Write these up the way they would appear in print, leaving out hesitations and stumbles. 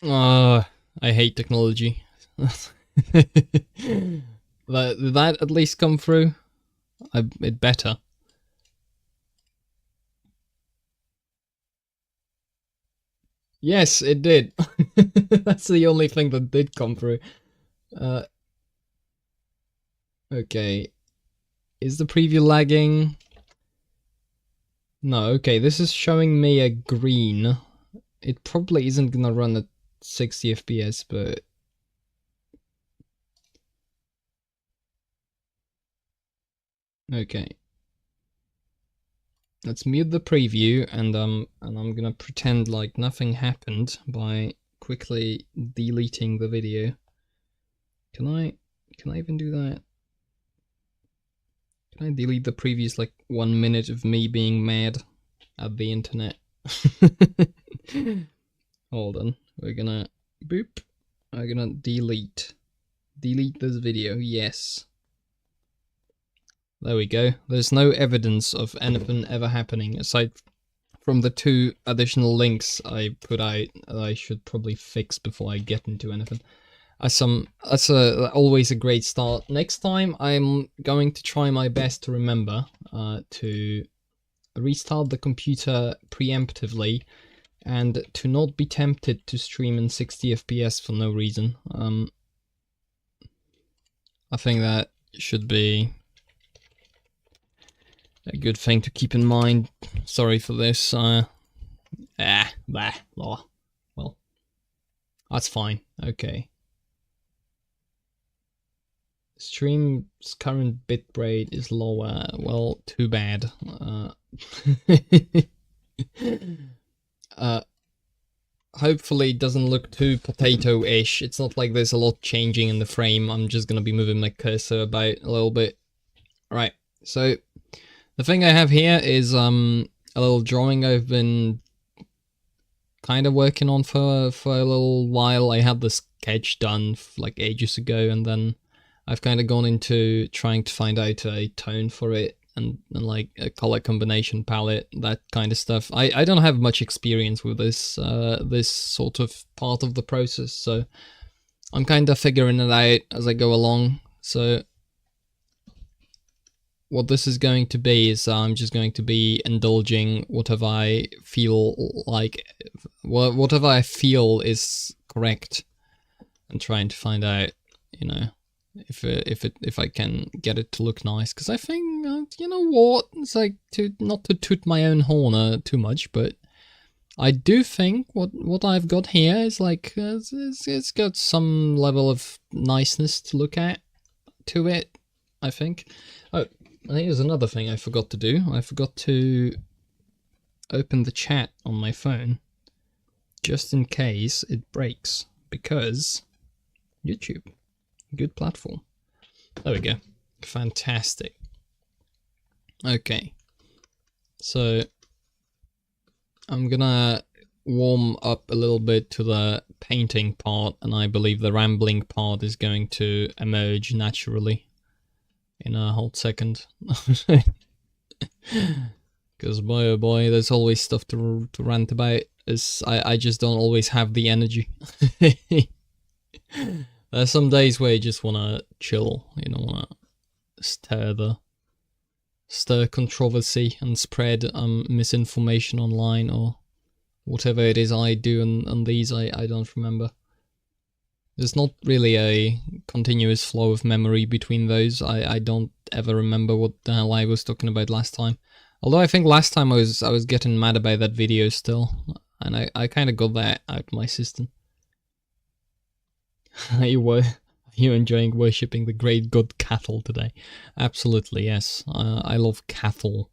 I hate technology. Did that at least come through? It better. Yes, it did. That's the only thing that did come through. Uh, okay. Is the preview lagging? No, okay, this is showing me a green. It probably isn't gonna run at 60 FPS, but... Okay. Let's mute the preview, and I'm gonna pretend like nothing happened by quickly deleting the video. Can I even do that? Can I delete the previous like 1 minute of me being mad at the internet? Hold on, we're gonna boop. We're gonna delete this video. Yes. There we go. There's no evidence of anything ever happening aside from the 2 additional links I put out that I should probably fix before I get into anything. That's always a great start. Next time I'm going to try my best to remember to restart the computer preemptively and to not be tempted to stream in 60 FPS for no reason. I think that should be a good thing to keep in mind. Sorry for this. Well, that's fine. Okay. Stream's current bitrate is lower. Well, too bad. Hopefully it doesn't look too potato-ish. It's not like there's a lot changing in the frame. I'm just gonna be moving my cursor about a little bit. Right, so the thing I have here is a little drawing I've been kind of working on for a little while. I had the sketch done like ages ago, and then I've kind of gone into trying to find out a tone for it and like a color combination palette, that kind of stuff. I don't have much experience with this this sort of part of the process, so I'm kind of figuring it out as I go along. So what this is going to be is I'm just going to be indulging whatever I feel like, whatever I feel is correct, and trying to find out, you know, if I can get it to look nice. Because I think, you know what, it's like, not to toot my own horn too much, but I do think what I've got here is like, it's got some level of niceness to look at to it, I think. Oh, and here's another thing I forgot to do. I forgot to open the chat on my phone, just in case it breaks, because YouTube, good platform. There we go. Fantastic. Okay. So I'm gonna warm up a little bit to the painting part, and I believe the rambling part is going to emerge naturally in a hot second. Because boy oh boy, there's always stuff to rant about. I just don't always have the energy. There's some days where you just wanna chill, you don't wanna stir controversy and spread misinformation online, or whatever it is I do on these. I don't remember. There's not really a continuous flow of memory between those. I don't ever remember what the hell I was talking about last time. Although I think last time I was getting mad about that video still, and I kind of got that out of my system. Are you enjoying worshipping the great god Cathal today? Absolutely, yes. I love Cathal.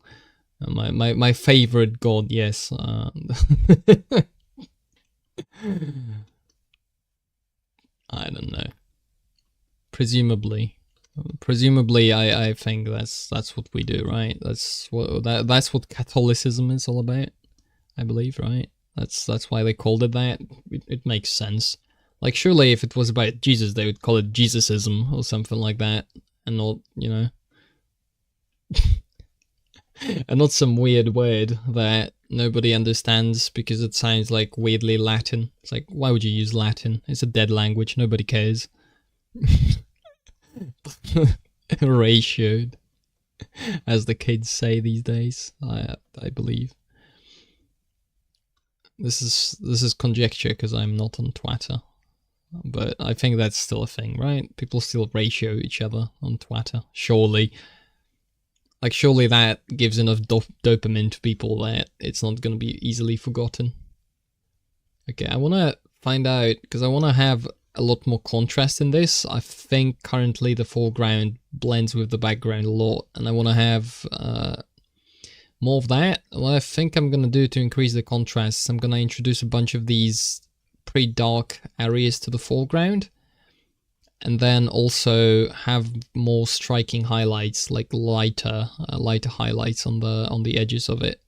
My favorite god, yes. I don't know. Presumably, I think that's what we do, right? That's what Catholicism is all about, I believe, right? That's why they called it that. It makes sense. Like, surely if it was about Jesus, they would call it Jesusism or something like that, and not, you know, and not some weird word that nobody understands because it sounds like weirdly Latin. It's like, why would you use Latin? It's a dead language. Nobody cares. Ratioed, as the kids say these days. I believe. This is conjecture because I'm not on Twitter, but I think that's still a thing, right? People still ratio each other on Twitter. Surely. Like, surely that gives enough dopamine to people that it's not going to be easily forgotten. Okay, I want to find out, because I want to have a lot more contrast in this. I think currently the foreground blends with the background a lot, and I want to have more of that. What I think I'm going to do to increase the contrast, I'm going to introduce a bunch of these pretty dark areas to the foreground. And then also have more striking highlights, like lighter highlights on the edges of it,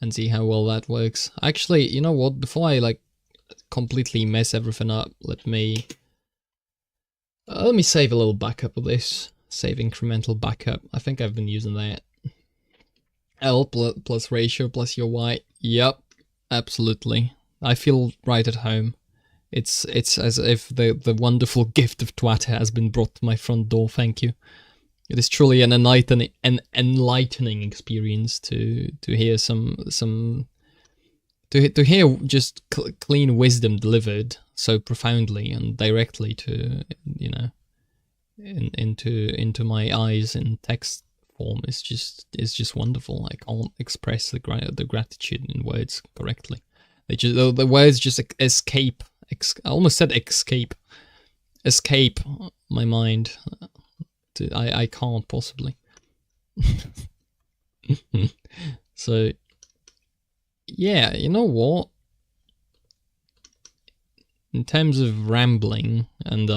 and see how well that works. Actually, you know what? Before I like completely mess everything up, let me save a little backup of this. Save incremental backup. I think I've been using that. L plus ratio plus your Y. Yep, absolutely. I feel right at home. It's as if the wonderful gift of Twitter has been brought to my front door. Thank you. It is truly an enlightening experience to hear to hear just clean wisdom delivered so profoundly and directly to, you know, into my eyes in text form. It's just wonderful. I can't express the gratitude in words correctly. The words just escape. I almost said escape my mind. I can't possibly. So, yeah, you know what? In terms of rambling, and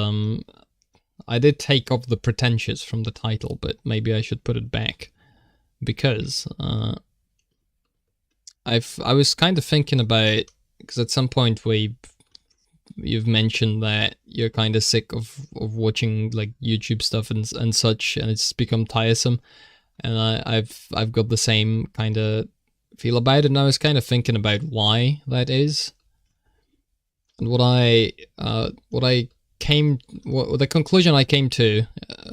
I did take off the pretentious from the title, but maybe I should put it back, because I was kind of thinking about, because at some point you've mentioned that you're kind of sick of watching like YouTube stuff and such, and it's become tiresome. And I've got the same kind of feel about it, and I was kind of thinking about why that is. And the conclusion I came to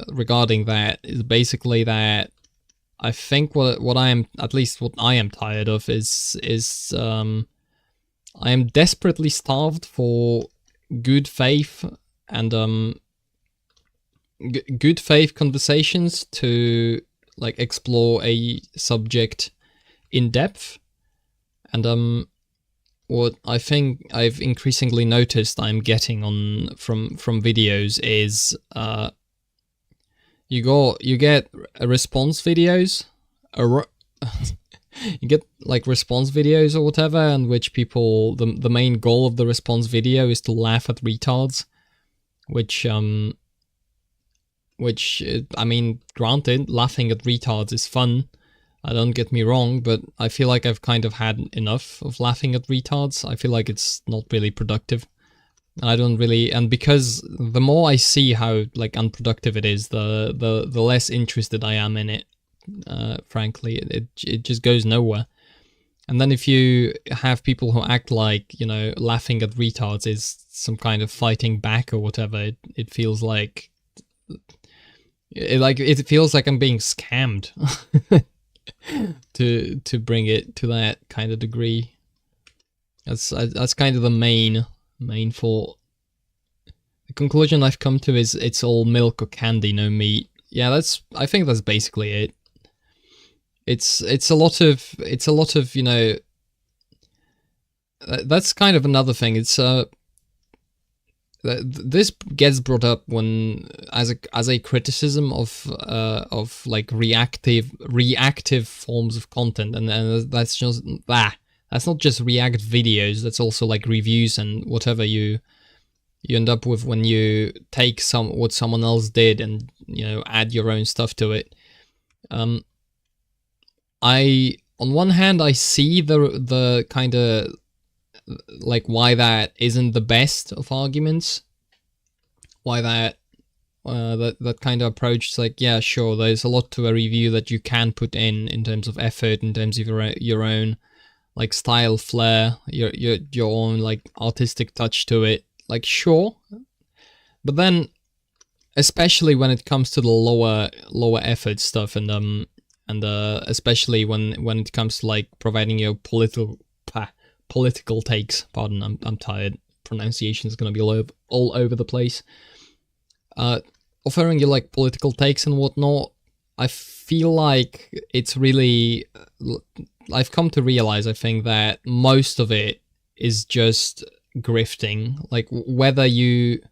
regarding that is basically that I think what I am tired of is I am desperately starved for good faith and good faith conversations to like explore a subject in depth. And what I think I've increasingly noticed I'm getting from videos is you get response videos, you get like response videos or whatever, in which people, the main goal of the response video is to laugh at retards, which I mean, granted, laughing at retards is fun. Don't get me wrong, but I feel like I've kind of had enough of laughing at retards. I feel like it's not really productive. I don't really, and because the more I see how like unproductive it is, the less interested I am in it. Frankly, it just goes nowhere. And then if you have people who act like, you know, laughing at retards is some kind of fighting back or whatever, it feels like it feels like I'm being scammed. to bring it to that kind of degree. That's kind of the main thought. The conclusion I've come to is it's all milk or candy, no meat. Yeah, I think that's basically it. It's a lot of, you know, that's kind of another thing. It's this gets brought up when as a criticism of like reactive forms of content, and that's just that's not just React videos. That's also like reviews and whatever you end up with when you take what someone else did and, you know, add your own stuff to it. On one hand, I see the kind of like why that isn't the best of arguments, why that kind of approach is like, yeah, sure, there's a lot to a review that you can put in terms of effort, in terms of your own like style flair, your own like artistic touch to it. Like sure, but then especially when it comes to the lower effort stuff, and especially when it comes to like providing your political takes. Pardon, I'm tired. Pronunciation is gonna be all over the place. Offering you like political takes and whatnot, I feel like it's really. I've come to realize, I think, that most of it is just grifting. Like whether you.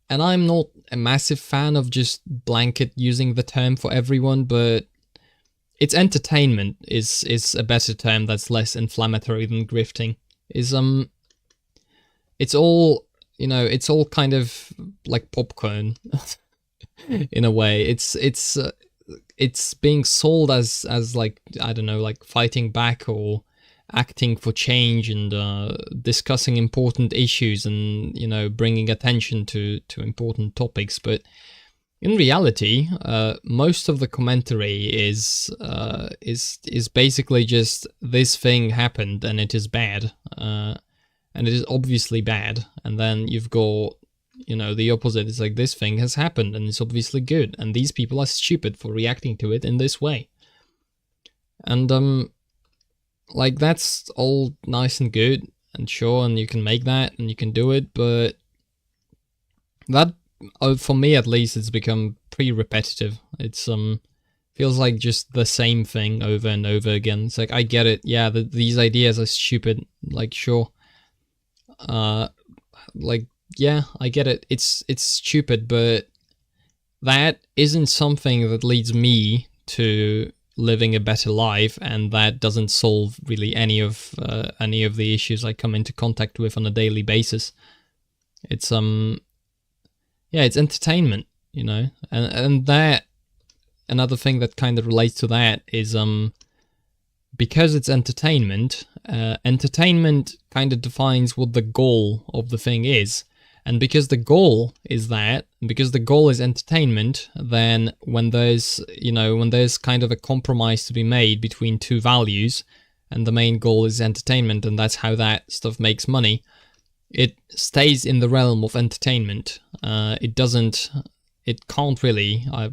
And I'm not a massive fan of just blanket using the term for everyone, but it's entertainment is a better term that's less inflammatory than grifting. It's all, it's all kind of like popcorn in a way. It's being sold as like, I don't know, like fighting back or acting for change and discussing important issues and bringing attention to important topics. But in reality, most of the commentary is basically just this thing happened and it is bad, and it is obviously bad. And then you've got the opposite. It's like this thing has happened and it's obviously good, and these people are stupid for reacting to it in this way. And like that's all nice and good and sure, and you can make that and you can do it, but that for me at least it's become pretty repetitive. It's feels like just the same thing over and over again. It's like, I get it, yeah, these ideas are stupid, like sure, like yeah, I get it, it's stupid, but that isn't something that leads me to living a better life, and that doesn't solve really any of the issues I come into contact with on a daily basis. It's yeah, it's entertainment, and that another thing that kind of relates to that is because it's entertainment, entertainment kind of defines what the goal of the thing is. And because the goal is that, because the goal is entertainment, then when there's kind of a compromise to be made between two values, and the main goal is entertainment, and that's how that stuff makes money, it stays in the realm of entertainment. It can't really, I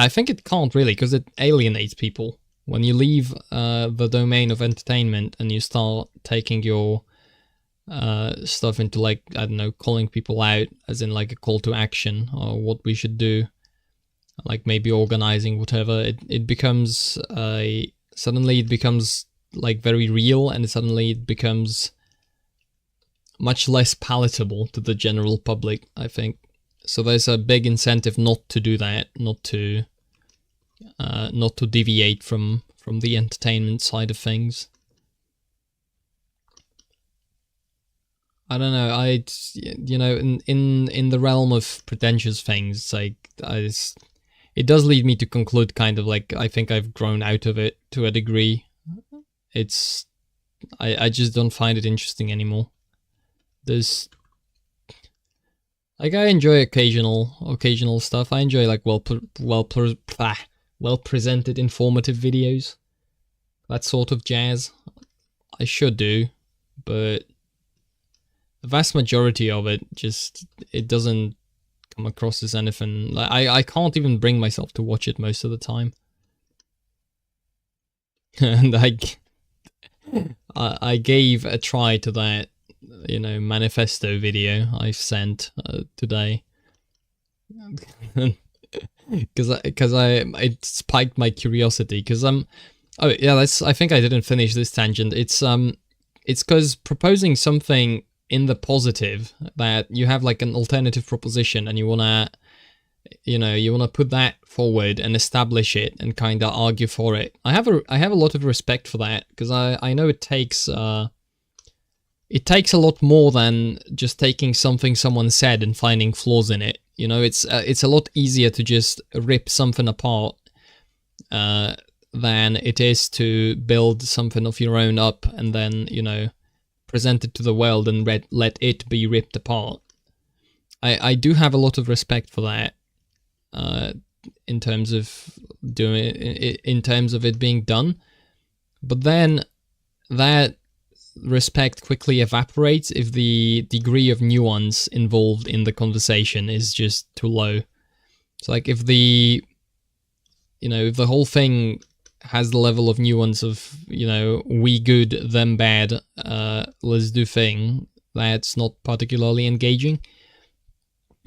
think it can't really, because it alienates people. When you leave the domain of entertainment and you start taking your stuff into, like, I don't know, calling people out as in like a call to action or what we should do, like maybe organizing whatever, it becomes suddenly it becomes like very real, and suddenly it becomes much less palatable to the general public, I think. So there's a big incentive not to do that, not to deviate from the entertainment side of things. I don't know. In the realm of pretentious things, like it does lead me to conclude kind of like I think I've grown out of it to a degree. I just don't find it interesting anymore. There's like I enjoy occasional stuff. I enjoy like well presented, informative videos. That sort of jazz. I should do, but the vast majority of it it doesn't come across as anything. Like I can't even bring myself to watch it most of the time. And I gave a try to that, manifesto video I sent today, because it spiked my curiosity. Because oh yeah, I think I didn't finish this tangent. It's because proposing something in the positive, that you have like an alternative proposition and you wanna put that forward and establish it and kind of argue for it. I have a lot of respect for that, because I know it takes a lot more than just taking something someone said and finding flaws in it. It's a lot easier to just rip something apart than it is to build something of your own up and then present it to the world and let it be ripped apart. I do have a lot of respect for that, in terms of it being done, but then that respect quickly evaporates if the degree of nuance involved in the conversation is just too low. It's like if the whole thing has the level of nuance of, we good, them bad, let's do thing, that's not particularly engaging.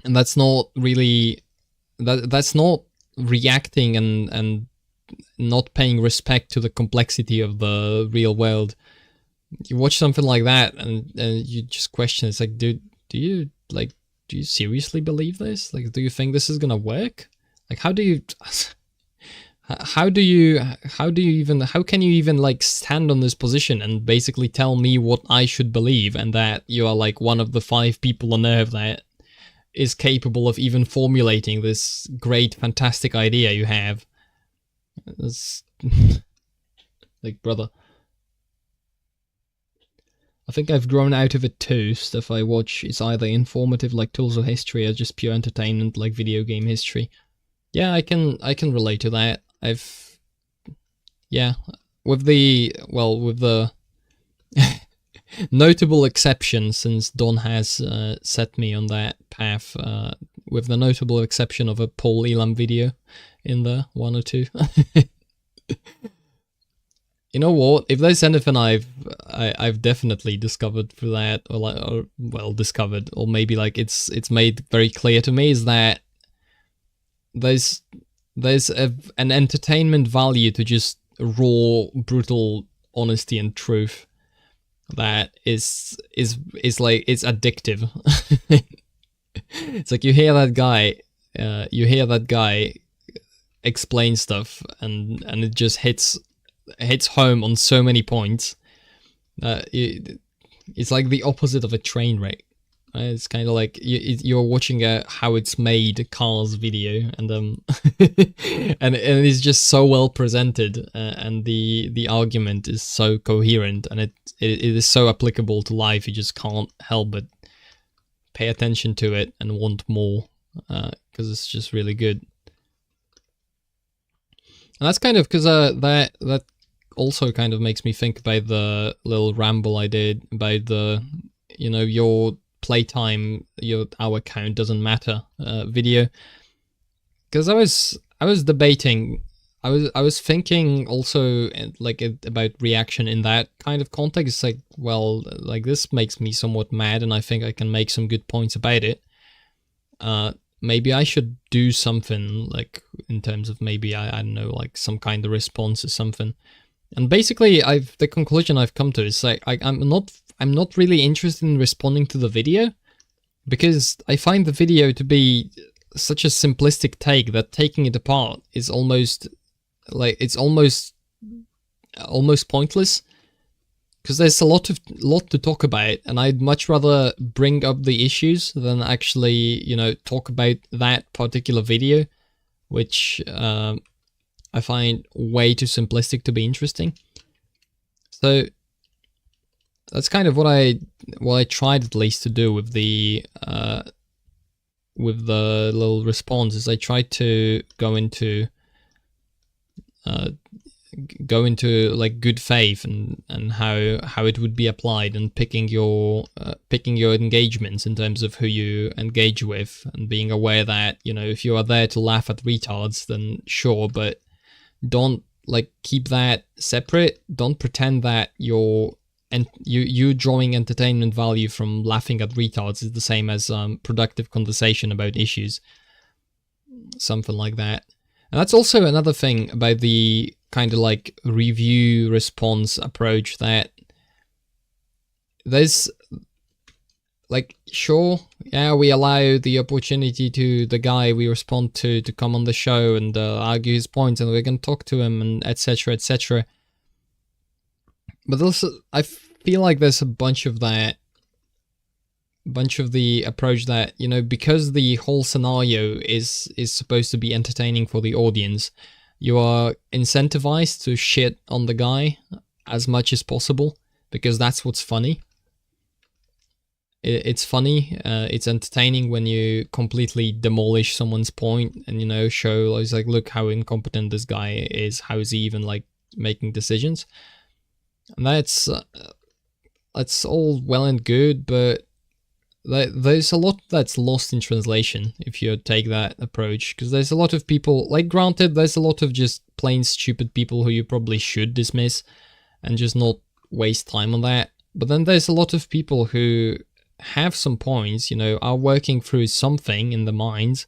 And that's not really, that's not reacting and not paying respect to the complexity of the real world. You watch something like that and you just question, it's like, do you seriously believe this? Like, do you think this is gonna work? Like, how can you even like stand on this position and basically tell me what I should believe, and that you are like one of the 5 people on Earth that is capable of even formulating this great, fantastic idea you have? It's like, brother. I think I've grown out of it too. Stuff I watch is either informative like Tools of History or just pure entertainment like video game history. Yeah, I can relate to that. With the notable exception, since Don has set me on that path, with the notable exception of a Paul Elam video in there, 1 or 2. You know what? If there's anything I've definitely discovered through that, discovered, or maybe like it's made very clear to me, is that there's an entertainment value to just raw, brutal honesty and truth that is like, it's addictive. It's like you hear that guy explain stuff, and it just hits home on so many points. It's like the opposite of a train wreck. It's kind of like you're watching a how it's made Cars video, and and it's just so well presented, and the argument is so coherent, and it is so applicable to life. You just can't help but pay attention to it and want more, because it's just really good. And that's kind of because that also kind of makes me think about the little ramble I did about the, your playtime, our count doesn't matter video. Because I was debating, I was thinking also like about reaction in that kind of context. It's like, well, like this makes me somewhat mad, and I think I can make some good points about it. Maybe I should do something like in terms of maybe I don't know, like some kind of response or something. And basically, the conclusion I've come to is like I'm not really interested in responding to the video, because I find the video to be such a simplistic take that taking it apart is almost like it's almost pointless, because there's a lot to talk about, and I'd much rather bring up the issues than actually talk about that particular video, which I find way too simplistic to be interesting. So that's kind of what I tried at least to do with the little response, is I tried to go into like good faith and how it would be applied, and picking your engagements in terms of who you engage with, and being aware that if you are there to laugh at retards, then sure, but don't like keep that separate. Don't pretend that you drawing entertainment value from laughing at retards is the same as productive conversation about issues, something like that. And that's also another thing about the kind of like review response approach, that there's like, sure, yeah, we allow the opportunity to the guy we respond to come on the show and argue his points, and we can talk to him, and etc, etc. But also, I feel like there's a bunch of the approach that, because the whole scenario is supposed to be entertaining for the audience, you are incentivized to shit on the guy as much as possible, because that's what's funny. It's funny, it's entertaining when you completely demolish someone's point and, show, it's like, look how incompetent this guy is, how is he even, like, making decisions. And that's all well and good, but there's a lot that's lost in translation if you take that approach, because there's a lot of people, like, granted, there's a lot of just plain stupid people who you probably should dismiss and just not waste time on that. But then there's a lot of people who have some points, you know, are working through something in the minds,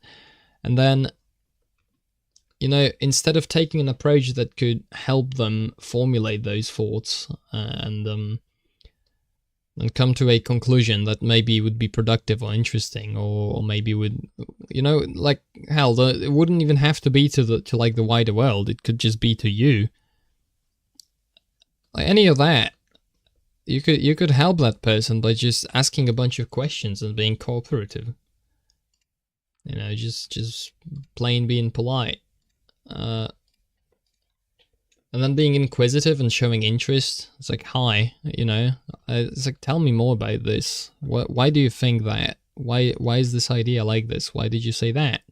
and then, you know, instead of taking an approach that could help them formulate those thoughts and come to a conclusion that maybe would be productive or interesting, or maybe would, you know, like, hell, it wouldn't even have to be to like the wider world. It could just be to you. Like any of that, you could help that person by just asking a bunch of questions and being cooperative. You know, just plain being polite. And then being inquisitive and showing interest. It's like, hi, you know, it's like, tell me more about this. Why do you think that? Why is this idea like this? Why did you say that?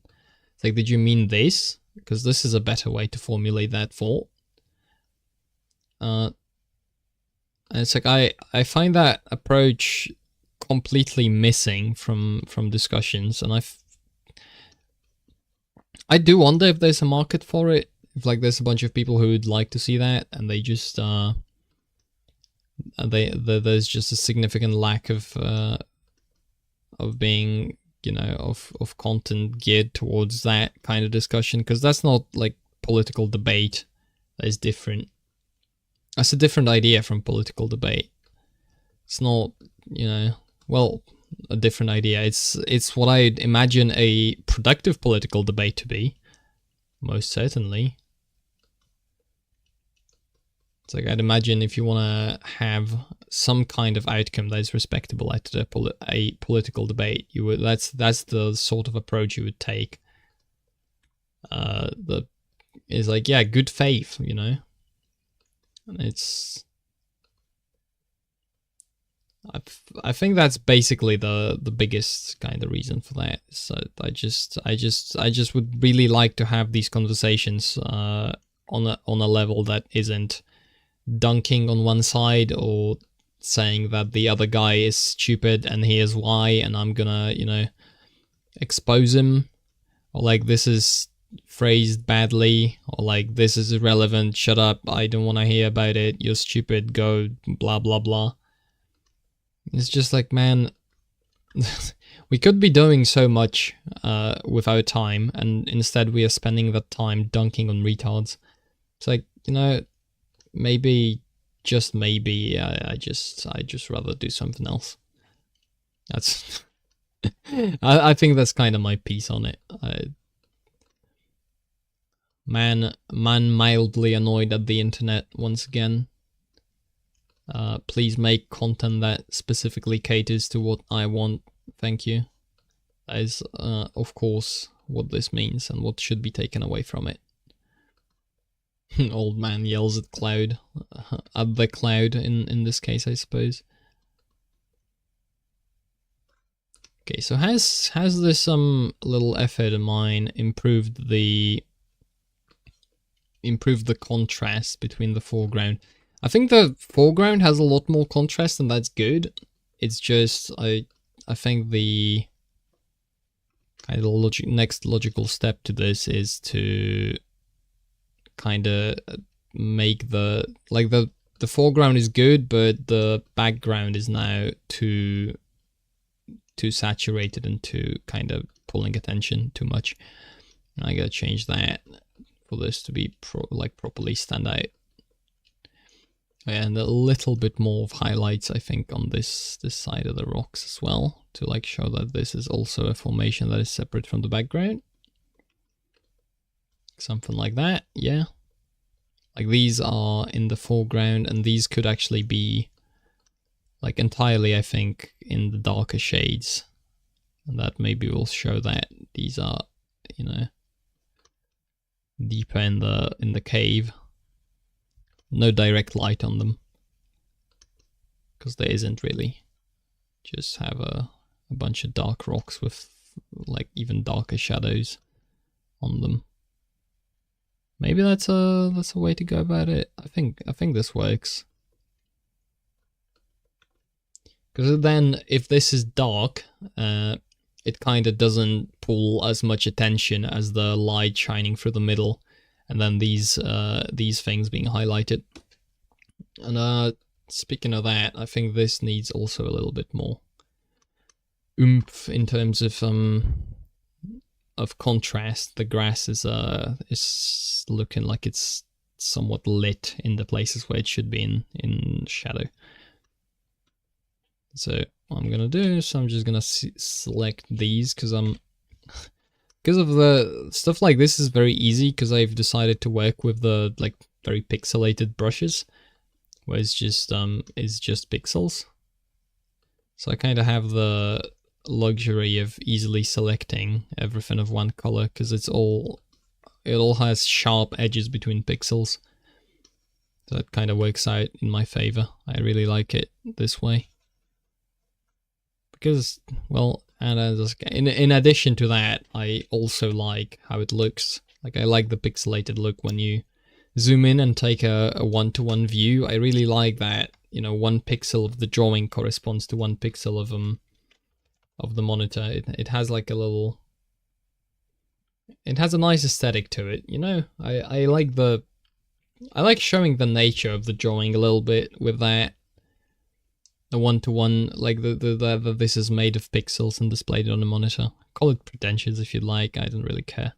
It's like, did you mean this? Because this is a better way to formulate that thought. And it's like, I find that approach completely missing from discussions, and I do wonder if there's a market for it. If, like, there's a bunch of people who would like to see that, and they just there's just a significant lack of being, you know, of content geared towards that kind of discussion, because that's not like political debate. That is different. That's a different idea from political debate. It's not, you know, well, a different idea. It's what I'd imagine a productive political debate to be, most certainly. It's like, I'd imagine if you want to have some kind of outcome that is respectable at a political debate, you would that's the sort of approach you would take. The is like, yeah, good faith, you know. And it's, I think that's basically the biggest kind of reason for that. So I just would really like to have these conversations on a level that isn't dunking on one side or saying that the other guy is stupid and here's why, and I'm gonna, you know, expose him, or like, this is phrased badly, or like, this is irrelevant, shut up, I don't want to hear about it, you're stupid, go, blah blah blah. It's just like, man, we could be doing so much with our time, and instead we are spending that time dunking on retards. It's like, you know, maybe, just maybe, I just rather do something else. That's I think that's kind of my piece on it. Man mildly annoyed at the internet once again. Please make content that specifically caters to what I want. Thank you. That is, of course, what this means and what should be taken away from it. Old man yells at cloud. At the cloud, in this case, I suppose. Okay, so has this little effort of mine improved the contrast between the foreground? I think the foreground has a lot more contrast, and that's good. It's just, I think the kind of next logical step to this is to kind of make the foreground is good, but the background is now too saturated and too kind of pulling attention too much. I gotta change that for this to be properly stand out. And a little bit more of highlights, I think, on this side of the rocks as well, to like show that this is also a formation that is separate from the background. Something like that, yeah. Like, these are in the foreground, and these could actually be like entirely, I think, in the darker shades. And that maybe will show that these are, you know, deeper in the cave. No direct light on them, because there isn't really. Just have a bunch of dark rocks with like even darker shadows on them. Maybe that's a way to go about it. I think this works. Because then, if this is dark, it kind of doesn't pull as much attention as the light shining through the middle, and then these things being highlighted. And speaking of that, I think this needs also a little bit more oomph in terms of contrast. The grass is looking like it's somewhat lit in the places where it should be in shadow. So what I'm gonna do is I'm just gonna select these because of the stuff like this is very easy because I've decided to work with the like very pixelated brushes where it's just pixels. So I kind of have the luxury of easily selecting everything of one color because it all has sharp edges between pixels. So that kind of works out in my favor. I really like it this way. Because, well, and in addition to that, I also like how it looks. Like, I like the pixelated look when you zoom in and take a one-to-one view. I really like that, you know, 1 pixel of the drawing corresponds to 1 pixel of the monitor. It has like a little... It has a nice aesthetic to it, you know? I like showing the nature of the drawing a little bit with that. The one-to-one, like the this is made of pixels and displayed on a monitor. Call it pretentious if you'd like, I don't really care.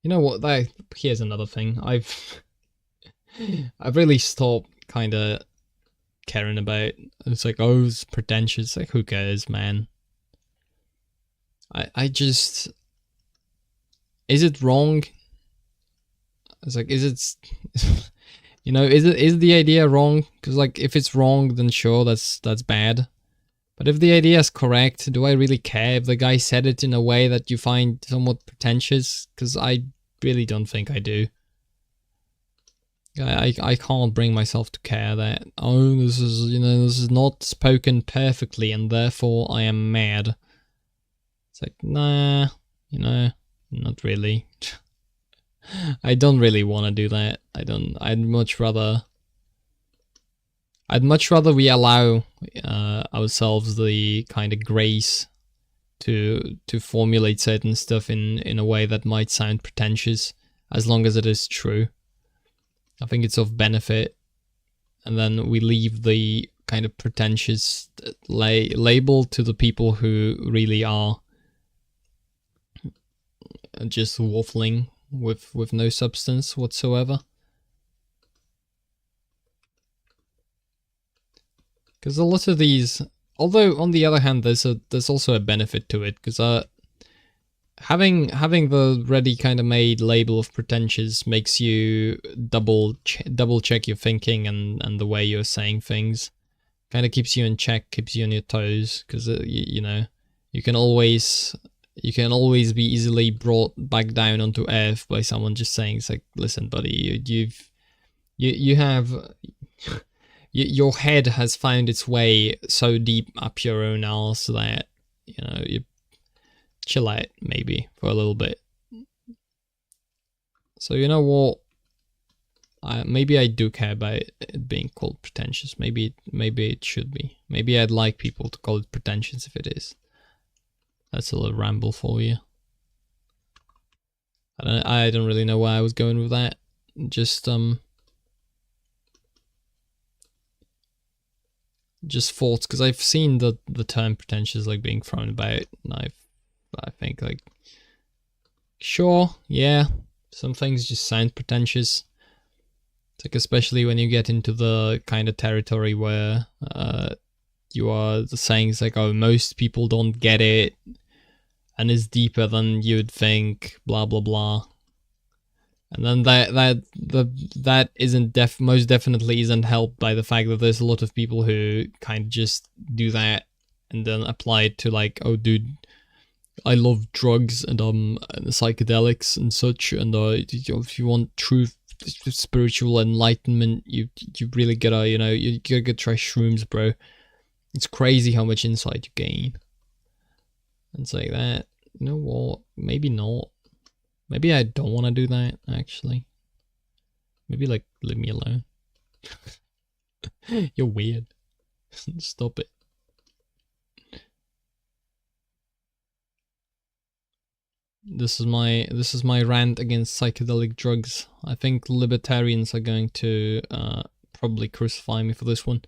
You know what, here's another thing. I've really stopped kinda caring about. It's like, oh, it's pretentious. Like, who cares, man? I just... Is it wrong? It's like, is it... You know, is the idea wrong? Because like, if it's wrong, then sure, that's bad. But if the idea is correct, do I really care if the guy said it in a way that you find somewhat pretentious? Because I really don't think I do. I can't bring myself to care that, oh, this is not spoken perfectly and therefore I am mad. It's like, nah, you know, not really. I don't really want to do that. I'd much rather we allow ourselves the kind of grace to formulate certain stuff in a way that might sound pretentious, as long as it is true. I think it's of benefit, and then we leave the kind of pretentious label to the people who really are just waffling with no substance whatsoever. Because a lot of these, although on the other hand, there's also a benefit to it, because having the ready kind of made label of pretentious makes you double check your thinking and the way you're saying things. Kind of keeps you in check, keeps you on your toes, because you know, you can always be easily brought back down onto earth by someone just saying, it's like, listen, buddy, you have your head has found its way so deep up your own arse that, you know, you chill out maybe for a little bit. So you know what? Maybe I do care about it being called pretentious. Maybe it should be. Maybe I'd like people to call it pretentious if it is. That's a little ramble for you. I don't really know where I was going with that. Just thoughts, because I've seen the term pretentious like being thrown about, and I think like, sure, yeah, some things just sound pretentious. It's like, especially when you get into the kind of territory where you are saying it's like, oh, most people don't get it, and it's deeper than you'd think, blah blah blah. And then that isn't most definitely isn't helped by the fact that there's a lot of people who kind of just do that and then apply it to like, oh dude, I love drugs and psychedelics and such, and if you want true spiritual enlightenment, you really gotta, you know, you gotta try shrooms, bro. It's crazy how much insight you gain. And it's like that, you know what, maybe not. Maybe I don't want to do that, actually. Maybe, like, leave me alone. You're weird. Stop it. This is my rant against psychedelic drugs. I think libertarians are going to probably crucify me for this one.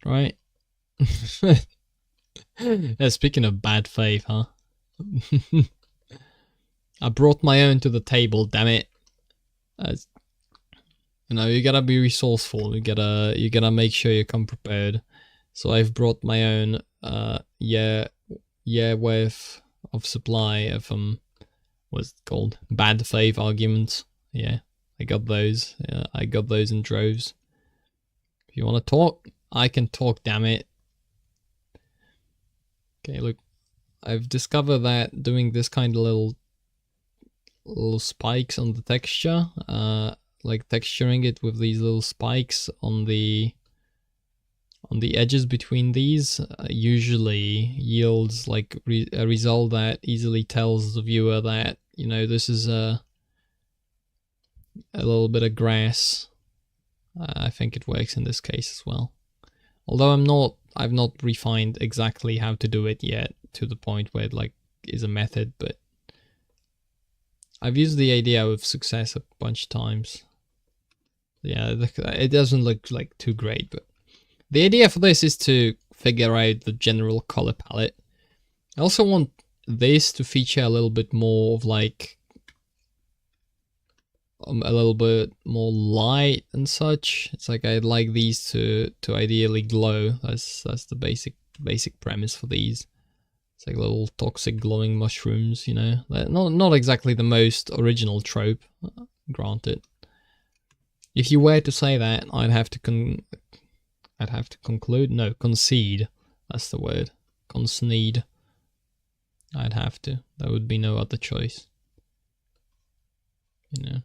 Right? Yeah, speaking of bad faith, huh? I brought my own to the table, damn it. You know, you gotta be resourceful. You gotta make sure you come prepared. So I've brought my own worth of supply of what's it called? Bad faith arguments. Yeah, I got those. Yeah, I got those in droves. If you want to talk, I can talk, damn it. Okay, look, I've discovered that doing this kind of little spikes on the texture, like texturing it with these little spikes on the edges between these, usually yields like a result that easily tells the viewer that, you know, this is a little bit of grass. I think it works in this case as well. Although I've not refined exactly how to do it yet to the point where it like is a method, but I've used the idea with success a bunch of times. Yeah, it doesn't look like too great, but the idea for this is to figure out the general color palette. I also want this to feature a little bit more of like a little bit more light and such. It's like I'd like these to ideally glow. That's the basic premise for these. It's like little toxic glowing mushrooms, you know. Not exactly the most original trope, granted. If you were to say that, I'd have to conclude. No, concede. That's the word. Concede. I'd have to. There would be no other choice. You know.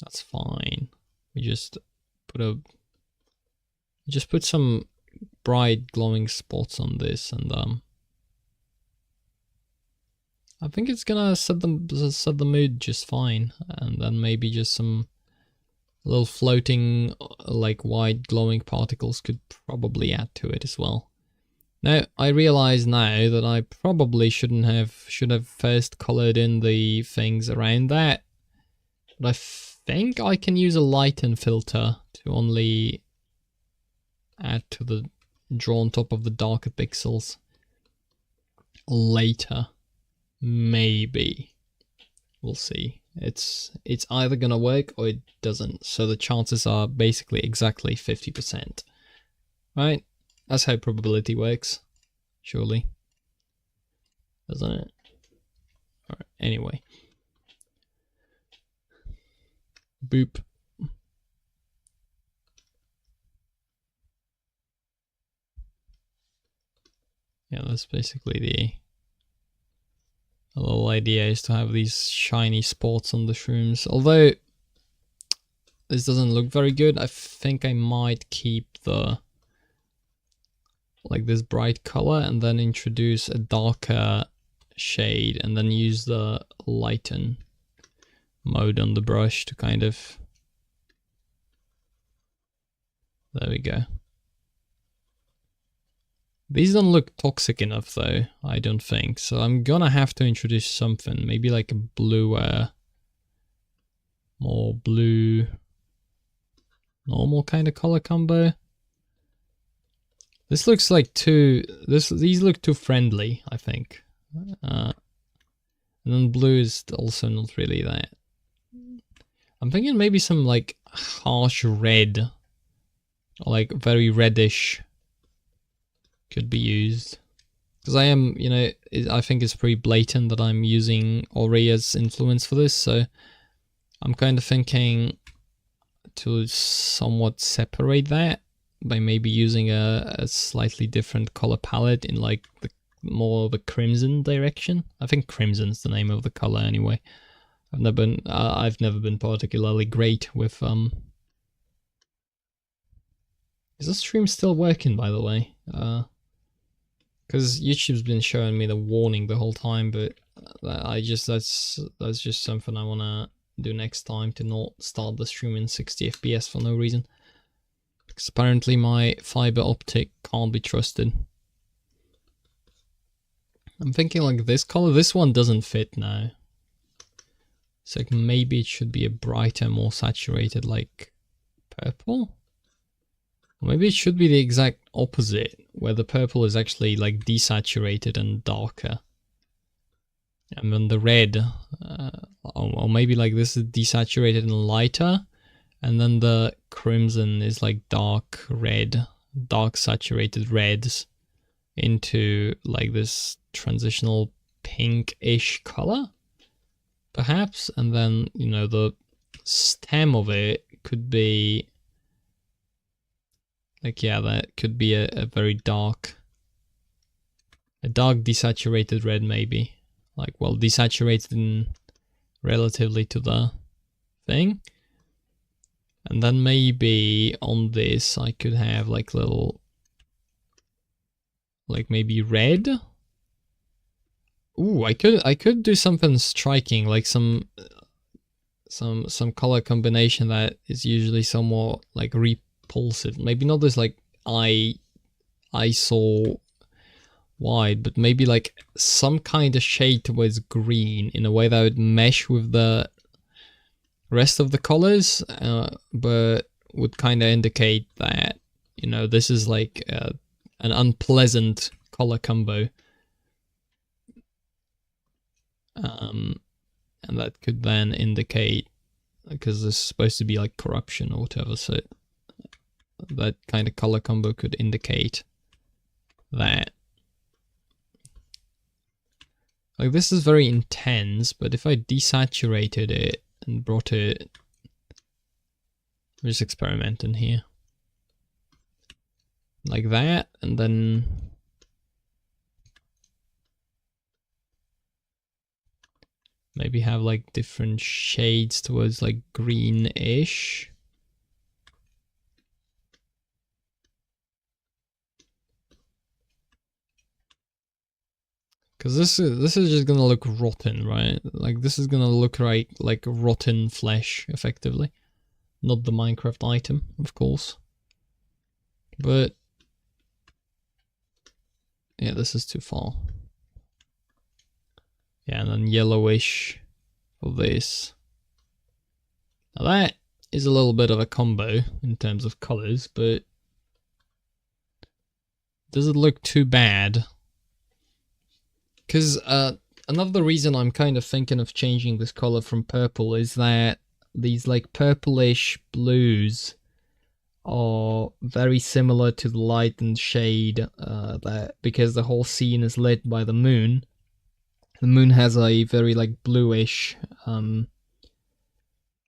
That's fine. We just put some bright glowing spots on this, and I think it's gonna set the mood just fine. And then maybe just some little floating like white glowing particles could probably add to it as well. Now I realize now that I probably should have first colored in the things around that, but I think I can use a lighten filter to only add to the drawn top of the darker pixels later. Maybe. We'll see. It's either gonna work or it doesn't, so the chances are basically exactly 50%. Right? That's how probability works, surely. Doesn't it? Alright, anyway. Boop. Yeah, that's basically the little idea, is to have these shiny spots on the shrooms. Although this doesn't look very good, I think I might keep the like this bright color and then introduce a darker shade and then use the lighten mode on the brush to kind of, there we go. These don't look toxic enough though, I don't think, so I'm gonna have to introduce something, maybe like a bluer, more blue, normal kind of color combo. This looks like these look too friendly, I think. And then blue is also not really that. I'm thinking maybe some like harsh red, or like very reddish could be used. Because I am, you know, I think it's pretty blatant that I'm using Ori as influence for this, so I'm kind of thinking to somewhat separate that by maybe using a slightly different color palette in like the more of a crimson direction. I think crimson's the name of the color anyway. I've never been particularly great with Is the stream still working, by the way? Because YouTube's been showing me the warning the whole time, but that's just something I wanna do next time, to not start the stream in 60 FPS for no reason. because apparently my fiber optic can't be trusted. I'm thinking like this color. This one doesn't fit now. So maybe it should be a brighter, more saturated, like purple. Or maybe it should be the exact opposite, where the purple is actually like desaturated and darker. And then the red, or maybe like this is desaturated and lighter, and then the crimson is like dark red, dark saturated reds into like this transitional pink-ish color, perhaps. And then, you know, the stem of it could be like, yeah, that could be a very dark, desaturated red, maybe. Like, well, desaturated in relatively to the thing. And then maybe on this I could have like little, like maybe red. Ooh, I could do something striking, like some color combination that is usually somewhat like repulsive. Maybe not this like eyesore white, but maybe like some kind of shade towards green in a way that would mesh with the rest of the colors, but would kind of indicate that, you know, this is like an unpleasant color combo. And that could then indicate, because this is supposed to be like corruption or whatever, so that kind of color combo could indicate that. Like, this is very intense, but if I desaturated it and brought it... I'm just experimenting here. Like that, and then... maybe have like different shades towards like greenish. Because this is just gonna look rotten, right? Like, this is gonna look like rotten flesh, effectively. Not the Minecraft item, of course. But yeah, this is too far. Yeah, and then yellowish for this. Now that is a little bit of a combo in terms of colors, but does it look too bad? Because another reason I'm kind of thinking of changing this color from purple is that these like purplish blues are very similar to the light and shade, that because the whole scene is lit by the moon. The moon has a very like bluish, a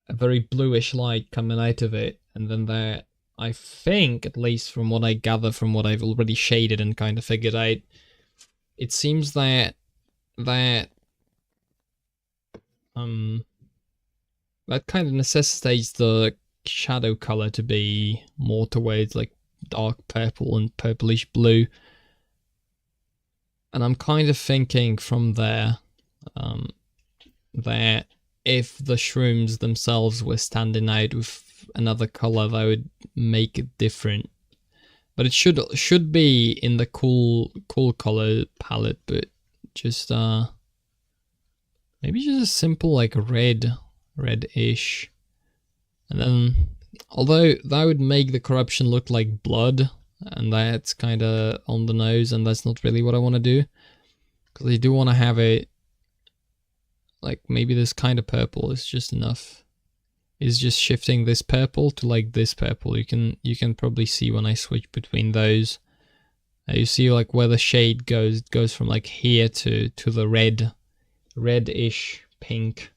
very bluish light coming out of it, and then there, I think, at least from what I gather from what I've already shaded and kind of figured out, it seems that that kind of necessitates the shadow color to be more towards like dark purple and purplish blue. And I'm kind of thinking from there that if the shrooms themselves were standing out with another color, that would make it different. But it should be in the cool color palette, but just maybe just a simple like red-ish. And then, although that would make the corruption look like blood, and that's kind of on the nose, and that's not really what I want to do, because I do want to have it like maybe this kind of purple is just enough. Is just shifting this purple to like this purple. You can probably see when I switch between those. You see like where the shade goes. It goes from like here to the red-ish pink.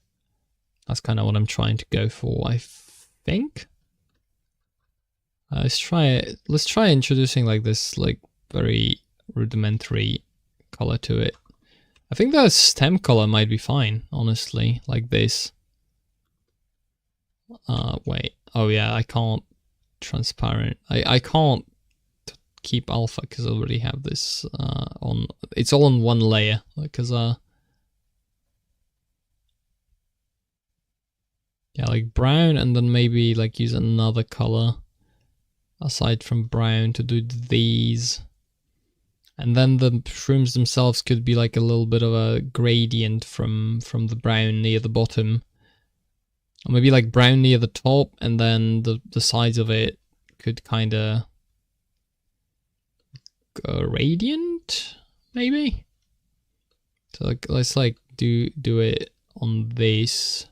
That's kind of what I'm trying to go for, I think. Let's try introducing like this like very rudimentary color to it. I think the stem color might be fine, honestly, like this. Wait. Oh yeah, I can't transparent. I can't keep alpha because I already have this on. It's all on one layer because yeah, like brown, and then maybe like use another color. aside from brown to do these. And then the shrooms themselves could be like a little bit of a gradient from the brown near the bottom. Or maybe like brown near the top, and then the sides of it could kind of gradient, maybe? So like, let's like do it on this.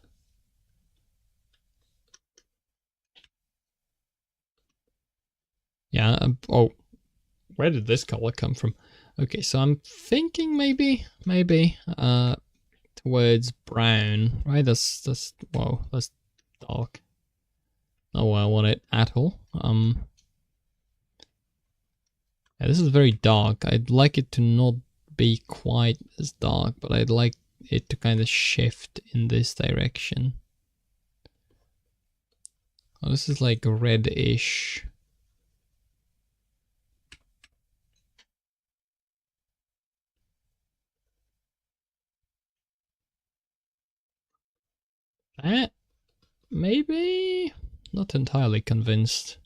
Yeah, oh, where did this color come from? Okay, so I'm thinking maybe towards brown, right? That's whoa, that's dark. Not what I want it at all. Yeah, this is very dark. I'd like it to not be quite as dark, but I'd like it to kind of shift in this direction. Oh, this is like reddish. That maybe not entirely convinced.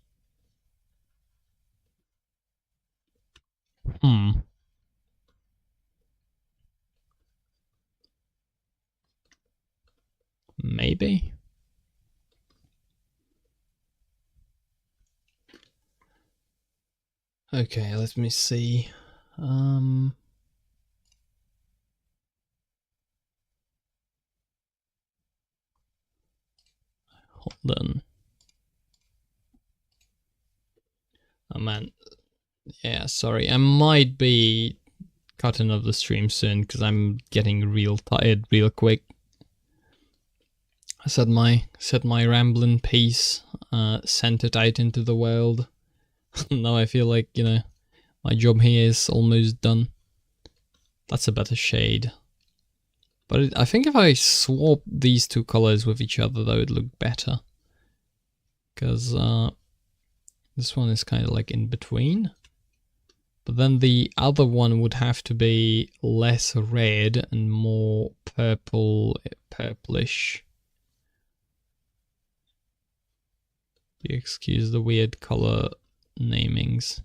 Maybe. Okay, let me see. Hold on. Oh man. Yeah, sorry. I might be cutting off the stream soon because I'm getting real tired real quick. I said my rambling piece, sent it out into the world. Now I feel like, you know, my job here is almost done. That's a better shade. But I think if I swap these two colors with each other, that would look better. Because this one is kind of like in between. But then the other one would have to be less red and more purplish. You excuse the weird color namings.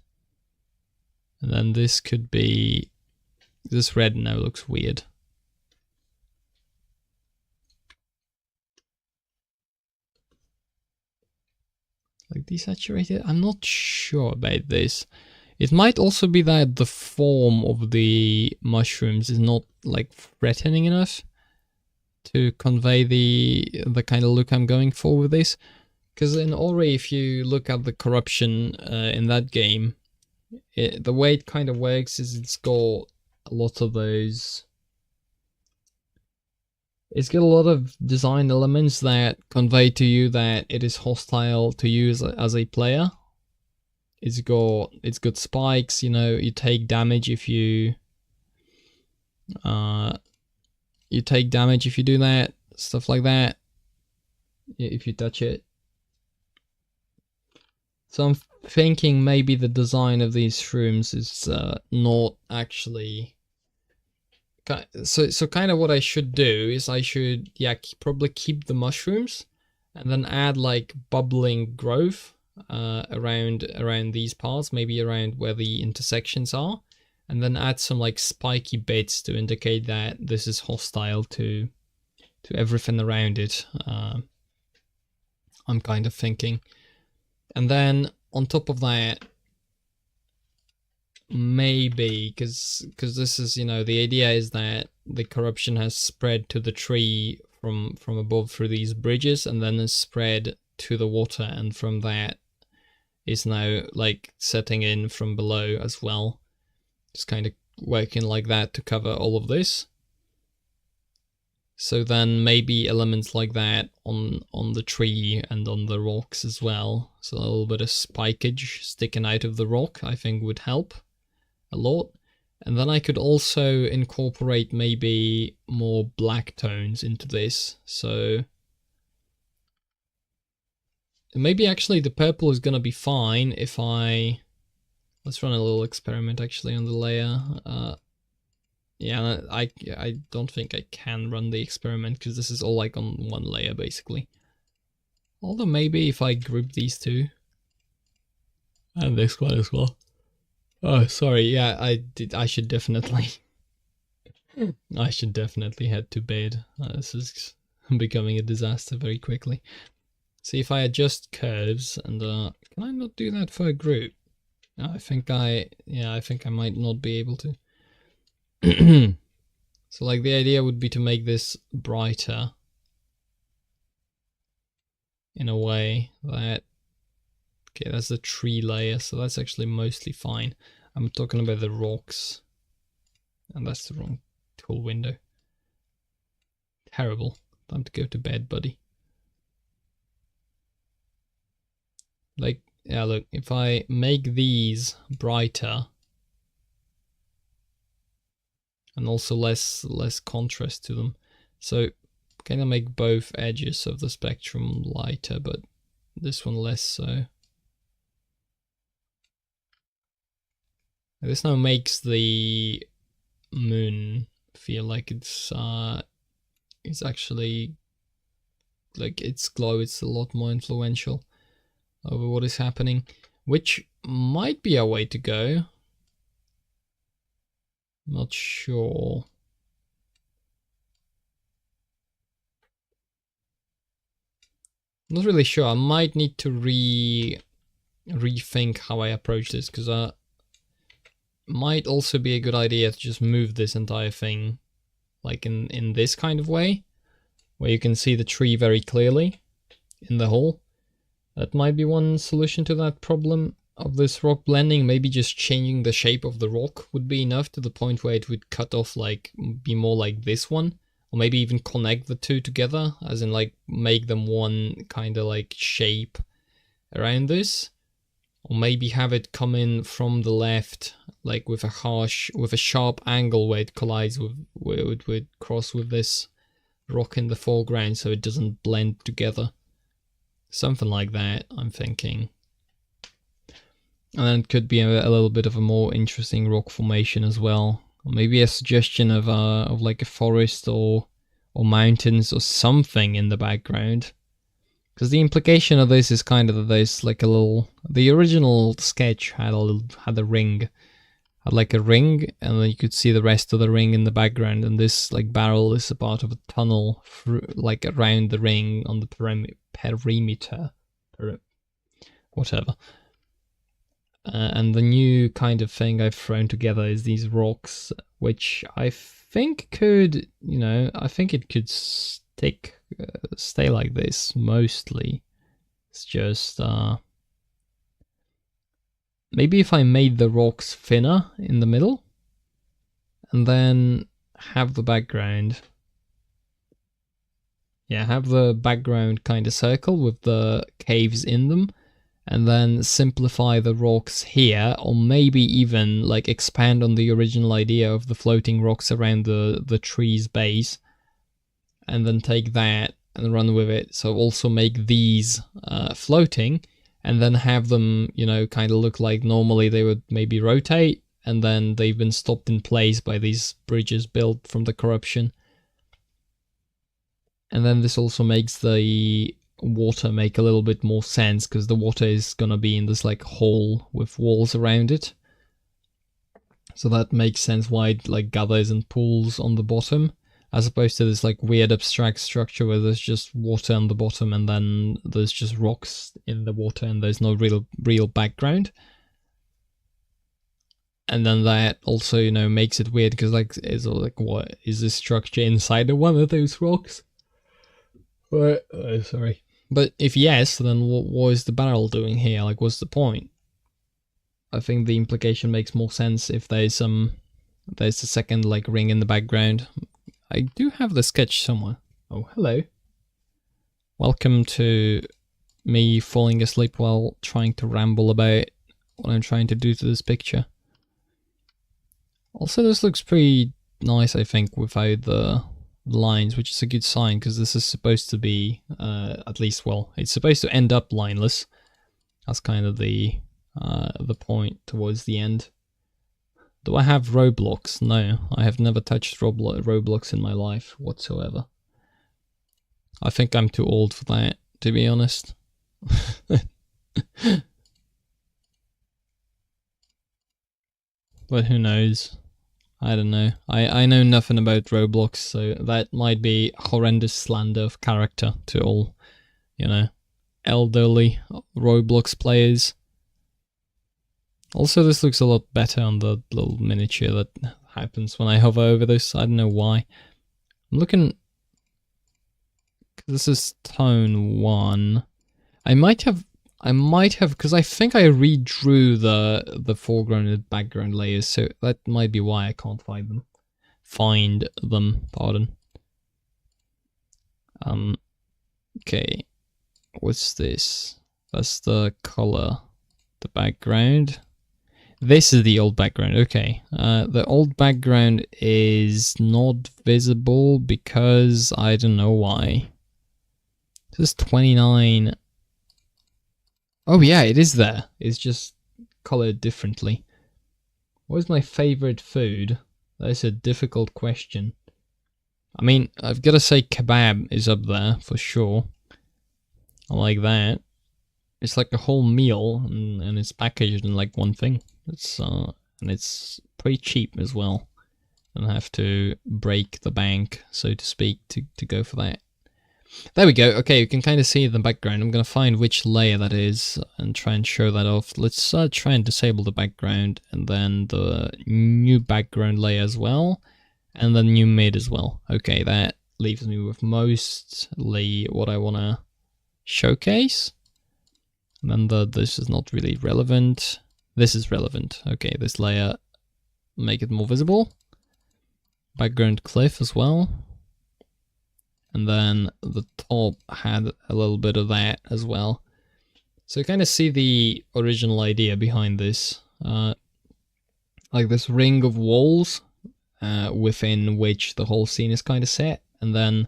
And then this could be, this red now looks weird. Like desaturated? I'm not sure about this. It might also be that the form of the mushrooms is not like threatening enough to convey the kind of look I'm going for with this. Because in Ori, if you look at the corruption in that game, the way it kind of works is it's got a lot of those. It's got a lot of design elements that convey to you that it is hostile to you as a player. It's got spikes, you know, you take damage if you take damage if you do that, stuff like that, if you touch it. So I'm thinking maybe the design of these shrooms is not actually... So kind of what I should do is I should, yeah, probably keep the mushrooms and then add like bubbling growth around these parts, maybe around where the intersections are, and then add some like spiky bits to indicate that this is hostile to everything around it. I'm kind of thinking. And then on top of that, maybe, because this is, you know, the idea is that the corruption has spread to the tree from above through these bridges, and then is spread to the water, and from that is now like setting in from below as well. Just kind of working like that to cover all of this. So then maybe elements like that on the tree and on the rocks as well. So a little bit of spikage sticking out of the rock, I think would help a lot. And then I could also incorporate maybe more black tones into this. So maybe actually the purple is gonna be fine if I... Let's run a little experiment actually on the layer. Yeah, I don't think I can run the experiment because this is all like on one layer basically. Although maybe if I group these two. And this one as well. Oh, sorry. Yeah, I should definitely. I should definitely head to bed. This is becoming a disaster very quickly. See if I adjust curves and can I not do that for a group? I think I might not be able to. So like the idea would be to make this brighter in a way that, okay, that's the tree layer, so that's actually mostly fine. I'm talking about the rocks, and that's the wrong tool window. Terrible. Time to go to bed, buddy. Like, yeah, look, if I make these brighter and also less contrast to them, so kind of make both edges of the spectrum lighter, but this one less so. This now makes the moon feel like it's actually, like, its glow, it's a lot more influential over what is happening, which might be a way to go. Not sure. Not really sure. I might need to rethink how I approach this, because might also be a good idea to just move this entire thing like in this kind of way, where you can see the tree very clearly in the hole. That might be one solution to that problem of this rock blending. Maybe just changing the shape of the rock would be enough, to the point where it would cut off, like be more like this one, or maybe even connect the two together, as in like make them one kind of like shape around this. Or maybe have it come in from the left, like with a sharp angle where it collides with, where it would cross with this rock in the foreground, so it doesn't blend together. Something like that, I'm thinking. And then it could be a little bit of a more interesting rock formation as well. Or maybe a suggestion of like a forest or mountains or something in the background. Because the implication of this is kind of that there's like a little. The original sketch had a ring, had like a ring, and then you could see the rest of the ring in the background. And this like barrel is a part of a tunnel through, like around the ring on the perimeter, whatever. And the new kind of thing I've thrown together is these rocks, which I think could, I think it could stay like this mostly. It's just maybe if I made the rocks thinner in the middle and then have the background, have the background kind of circle with the caves in them, and then simplify the rocks here, or maybe even like expand on the original idea of the floating rocks around the tree's base, and then take that and run with it. So also make these floating, and then have them, kind of look like normally they would maybe rotate, and then they've been stopped in place by these bridges built from the corruption. And then this also makes the water make a little bit more sense, because the water is gonna be in this like hole with walls around it. So that makes sense why it like gathers and pools on the bottom, as opposed to this like weird abstract structure where there's just water on the bottom and then there's just rocks in the water and there's no real background. And then that also, makes it weird, because like it's like, what is this structure inside of one of those rocks? What? Sorry. But if yes, then what is the barrel doing here? Like, what's the point? I think the implication makes more sense if there's a second like ring in the background. I do have the sketch somewhere. Oh, hello. Welcome to me falling asleep while trying to ramble about what I'm trying to do to this picture. Also, this looks pretty nice, I think, without the lines, which is a good sign, because this is supposed to be, at least, well, it's supposed to end up lineless. That's kind of the point towards the end. Do I have Roblox? No, I have never touched Roblox in my life whatsoever. I think I'm too old for that, to be honest. but who knows? I don't know. I know nothing about Roblox, so that might be horrendous slander of character to all, you know, elderly Roblox players. Also, this looks a lot better on the little miniature that happens when I hover over this. I don't know why. I'm looking... This is tone 1. I might have, because I think I redrew the foreground and background layers, so that might be why I can't find them. Pardon. Okay, what's this? That's the color, the background. This is the old background. Okay, the old background is not visible because I don't know why. This is 29. Oh yeah, it is there. It's just colored differently. What is my favorite food? That's a difficult question. I mean, I've got to say kebab is up there for sure. I like that. It's like a whole meal, and it's packaged in like one thing. And it's pretty cheap as well. I don't have to break the bank, so to speak, to go for that. There we go. Okay, you can kind of see the background. I'm going to find which layer that is and try and show that off. Let's try and disable the background and then the new background layer as well. And then new mid as well. Okay, that leaves me with mostly what I want to showcase. And then this is not really relevant. This is relevant. Okay, this layer, make it more visible. Background cliff as well. And then the top had a little bit of that as well. So you kind of see the original idea behind this. Like this ring of walls within which the whole scene is kind of set. And then,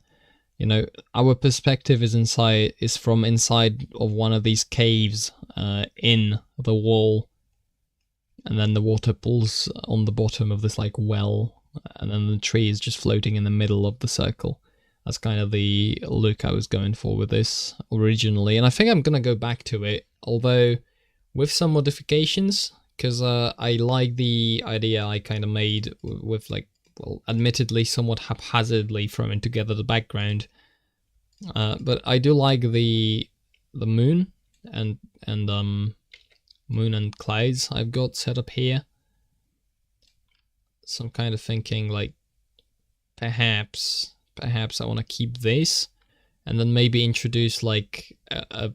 you know, our perspective is from inside of one of these caves in the wall. And then the water pulls on the bottom of this like well. And then the tree is just floating in the middle of the circle. That's kind of the look I was going for with this originally. And I think I'm going to go back to it, although with some modifications, because I like the idea I kind of made with like, well, admittedly somewhat haphazardly throwing together the background. But I do like the moon and moon and clouds I've got set up here. So I'm kind of thinking like perhaps I want to keep this and then maybe introduce like a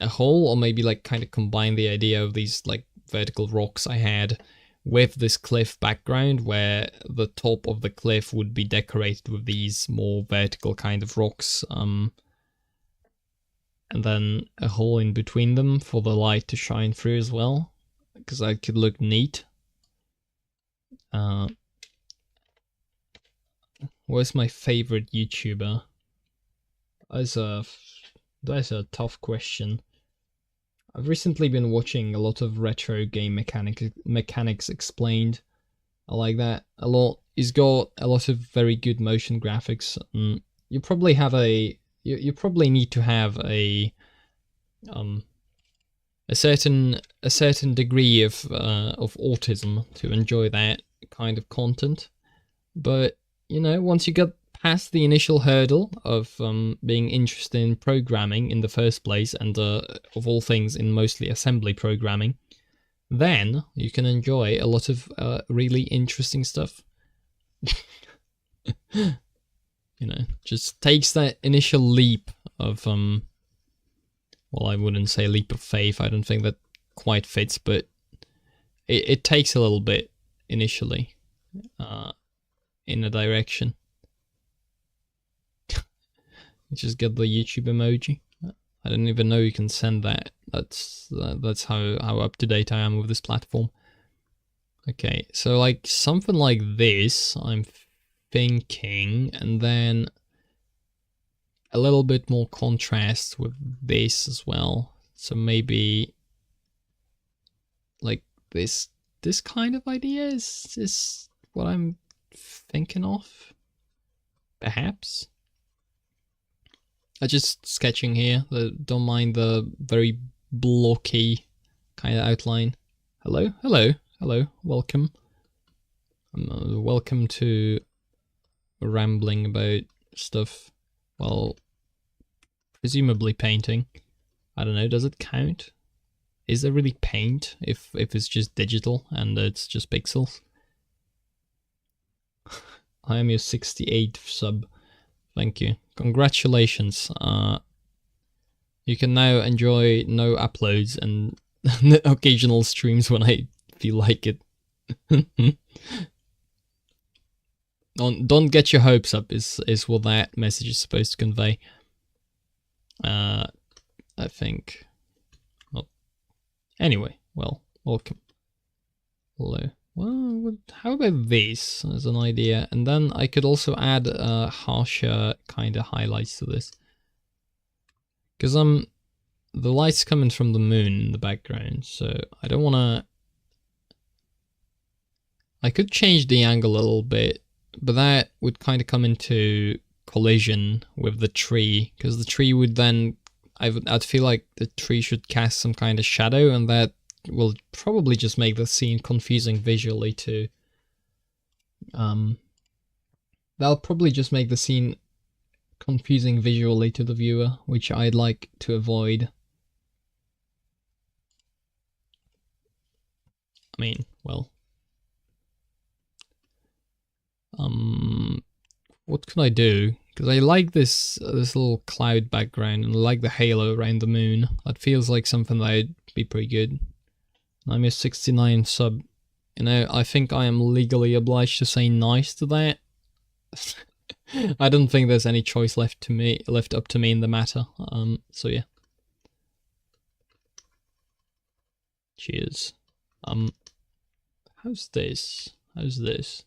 hole, or maybe like kind of combine the idea of these like vertical rocks I had with this cliff background, where the top of the cliff would be decorated with these more vertical kind of rocks, and then a hole in between them for the light to shine through as well, because that could look neat. What's my favorite YouTuber? That's a tough question. I've recently been watching a lot of retro game mechanics explained. I like that a lot. He's got a lot of very good motion graphics. You probably have you probably need to have a certain degree of autism to enjoy that kind of content. But you know, once you get past the initial hurdle of being interested in programming in the first place, and of all things in mostly assembly programming, then you can enjoy a lot of really interesting stuff. You know, just takes that initial leap of well, I wouldn't say leap of faith, I don't think that quite fits, but it takes a little bit initially in a direction. You just get the YouTube emoji. I don't even know you can send that. That's how up to date I am with this platform. Okay, so like something like this, I'm thinking, and then a little bit more contrast with this as well. So maybe like this kind of idea is what I'm thinking of, perhaps. I'm just sketching here. Don't mind the very blocky kind of outline. Hello? hello, welcome. Welcome to rambling about stuff while presumably painting. I don't know, does it count? Is there really paint if it's just digital and it's just pixels? I am your 68th sub. Thank you. Congratulations. You can now enjoy no uploads and occasional streams when I feel like it. Don't get your hopes up is what that message is supposed to convey. I think. Well, anyway, well, welcome. Hello. Well, how about this as an idea? And then I could also add harsher kind of highlights to this. Because the light's coming from the moon in the background, so I don't want to... I could change the angle a little bit, but that would kind of come into collision with the tree, because the tree would then... I'd feel like the tree should cast some kind of shadow, and that will probably just make the scene confusing visually too. That'll probably just make the scene confusing visually to the viewer, which I'd like to avoid. I mean, well... what can I do? Because I like this little cloud background, and I like the halo around the moon. That feels like something that'd be pretty good. I'm a 69 sub. You know, I think I am legally obliged to say nice to that. I don't think there's any choice left up to me in the matter. So yeah. Cheers. How's this? How's this?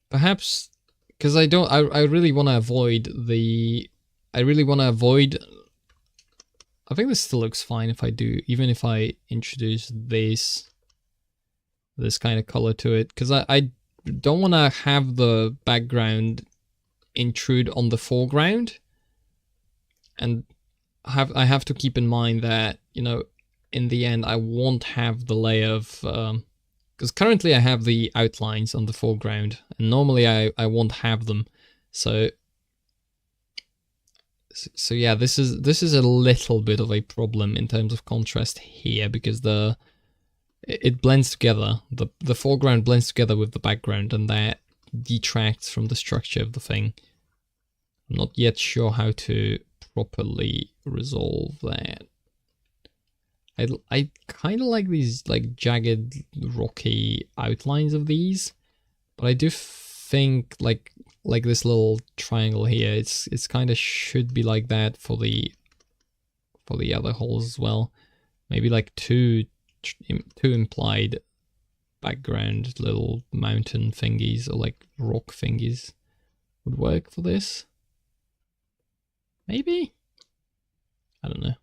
Perhaps, because I really want to avoid the... I think this still looks fine if I do, even if I introduce this kind of color to it, because I don't want to have the background intrude on the foreground, and I have to keep in mind that, you know, in the end I won't have the layer of... because currently I have the outlines on the foreground, and normally I won't have them. So yeah, this is a little bit of a problem in terms of contrast here, because it blends together. The foreground blends together with the background, and that detracts from the structure of the thing. I'm not yet sure how to properly resolve that. I kind of like these like jagged, rocky outlines of these, but I do think like this little triangle here, it's kind of should be like that for the other holes as well. Maybe like two implied background little mountain thingies or like rock thingies would work for this. Maybe? I don't know.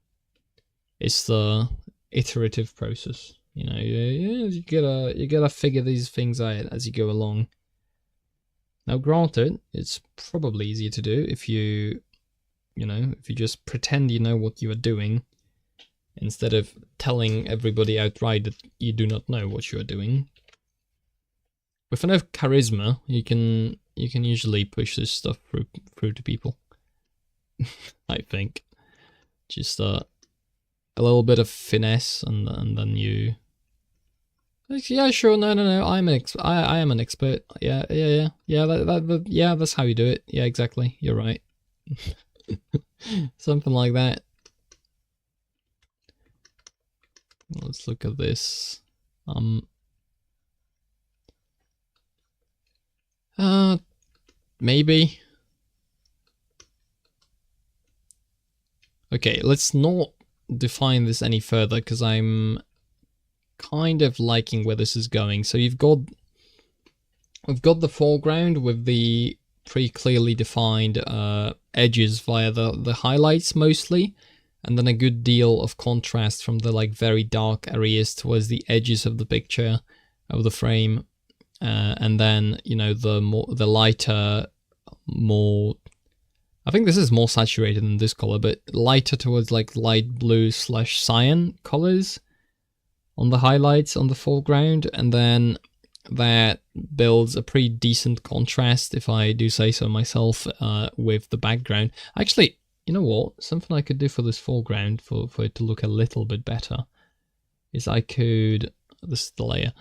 It's the iterative process, you know. You gotta figure these things out as you go along. Now, granted, it's probably easier to do if you just pretend you know what you are doing, instead of telling everybody outright that you do not know what you are doing. With enough charisma, you can usually push this stuff through to people. I think. Just a little bit of finesse, and then you... Yeah, sure, no, I am an expert. Yeah, that's how you do it. Yeah, exactly, you're right. Something like that. Let's look at this. Maybe. Okay, let's not define this any further, because I'm kind of liking where this is going. So we've got the foreground with the pretty clearly defined edges via the highlights mostly, and then a good deal of contrast from the like very dark areas towards the edges of the picture, of the frame, and then, you know, the lighter, more... I think this is more saturated than this color, but lighter towards like light blue / cyan colors. on the highlights on the foreground, and then that builds a pretty decent contrast, if I do say so myself, with the background. Actually, you know what? Something I could do for this foreground, for it to look a little bit better, is I could... This is the layer.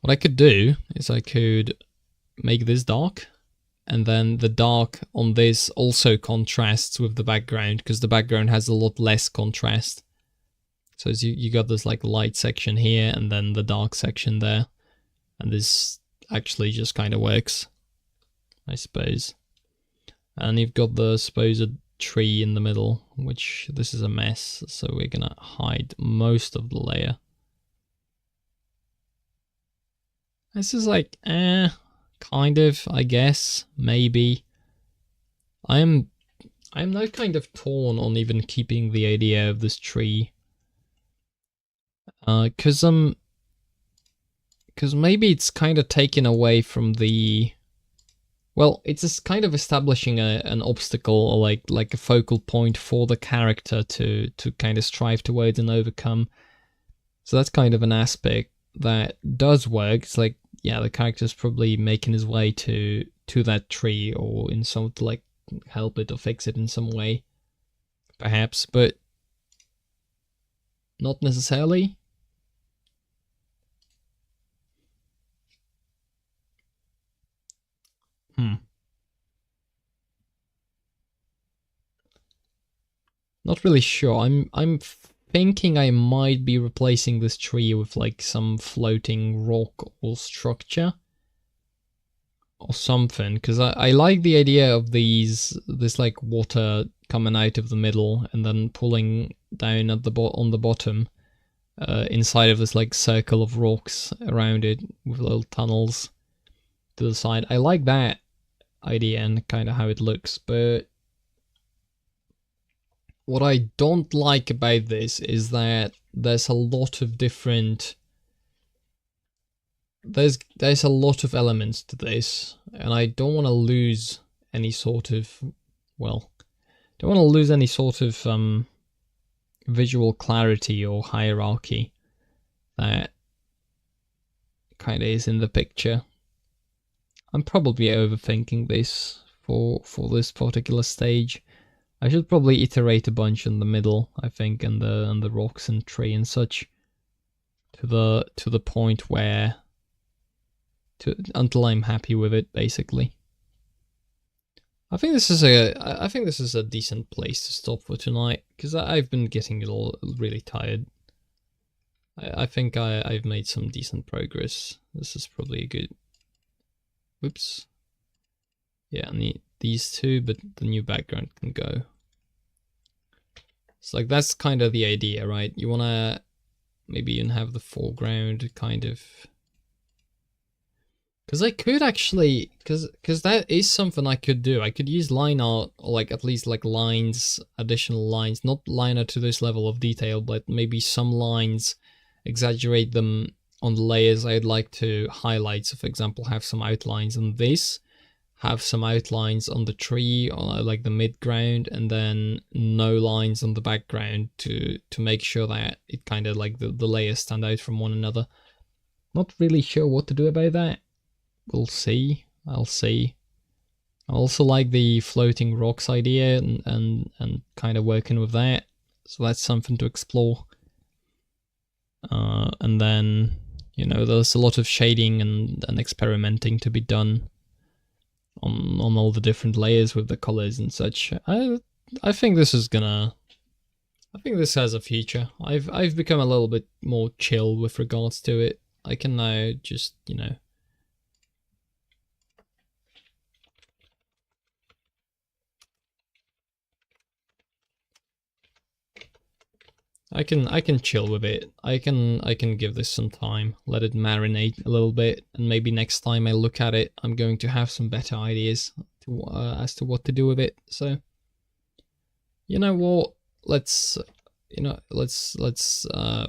What I could do is I could make this dark, and then the dark on this also contrasts with the background, because the background has a lot less contrast. So as you got this like light section here, and then the dark section there. And this actually just kind of works, I suppose. And you've got the supposed tree in the middle, which this is a mess, so we're gonna hide most of the layer. This is like, kind of, I guess, maybe. I'm now kind of torn on even keeping the idea of this tree. Because maybe it's kind of taken away from the... Well, it's just kind of establishing an obstacle, or like a focal point for the character to kind of strive towards and overcome. So that's kind of an aspect that does work. It's like, yeah, the character's probably making his way to that tree, or in some to like help it or fix it in some way, perhaps, but not necessarily. Not really sure. I'm thinking I might be replacing this tree with like some floating rock or structure or something, because I like the idea of this like water coming out of the middle and then pulling down at on the bottom, inside of this like circle of rocks around it with little tunnels to the side. I like that idea and kind of how it looks, but what I don't like about this is that there's a lot of different... There's a lot of elements to this, and I don't want to lose any sort of... Well, don't want to lose any sort of visual clarity or hierarchy that kind of is in the picture. I'm probably overthinking this for this particular stage. I should probably iterate a bunch in the middle, I think, and the rocks and tree and such, to the point where until I'm happy with it, basically. I think this is a decent place to stop for tonight, because I've been getting a little really tired. I think I've made some decent progress. This is probably a good... Whoops. Yeah, I need these two, but the new background can go. So like that's kind of the idea, right? You wanna maybe even have the foreground kind of... Because I could actually, because that is something I could do. I could use line art, or like at least like lines, additional lines, not line art to this level of detail, but maybe some lines, exaggerate them on the layers I'd like to highlight. So for example, have some outlines on this, have some outlines on the tree, or like the midground, and then no lines on the background to make sure that it kind of like the layers stand out from one another. Not really sure what to do about that. We'll see. I'll see. I also like the floating rocks idea and kind of working with that. So that's something to explore. And then, you know, there's a lot of shading and experimenting to be done on all the different layers with the colors and such. I think this is gonna... I think this has a future. I've become a little bit more chill with regards to it. I can now just, you know... I can chill with it. I can give this some time, let it marinate a little bit, and maybe next time I look at it, I'm going to have some better ideas as to what to do with it. So, you know what? Let's